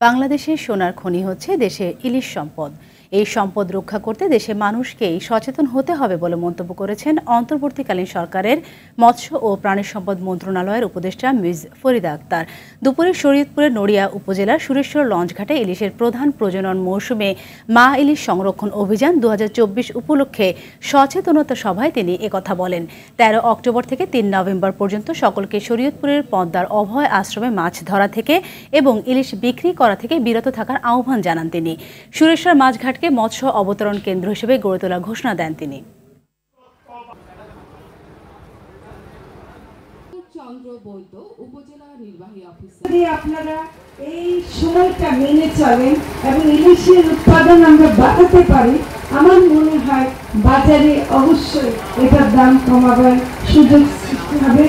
বাংলাদেশের সোনার খনি হচ্ছে দেশের ইলিশ সম্পদ। এই সম্পদ রক্ষা করতে দেশের মানুষকেই সচেতন হতে হবে বলে মন্তব্য করেছেন অন্তর্বর্তীকালীন সরকারের মৎস্য ও প্রাণী সম্পদ মন্ত্রণালয়ের উপদেষ্টা মিস ফরিদা আক্তার। দুপুরে শরীয়তপুরের নড়িয়া উপজেলার সুরেশ্বর লঞ্চঘাটে ইলিশের প্রধান প্রজনন মৌসুমে মা ইলিশ সংরক্ষণ অভিযান 2024 উপলক্ষে সচেতনতা সভায় তিনি একথা বলেন। 13 অক্টোবর থেকে 3 নভেম্বর পর্যন্ত সকলকে শরীয়তপুরের পদ্মার অভয় আশ্রমে মাছ ধরা থেকে এবং ইলিশ বিক্রি করা থেকে বিরত থাকার আহ্বান জানান তিনি। সুরেশ্বর মাছঘাটকে মৎস্য অবতরণ কেন্দ্র হিসেবে গড়ে তোলার ঘোষণা দেন তিনি। আপনারা এই সময়টা মেনে চলেন এবং ইলিশের উৎপাদন আমরা বাড়াতে পারি, আমার মনে হয় বাজারে অবশ্যই এটার দাম কমাবার সুযোগ সৃষ্টি হবে।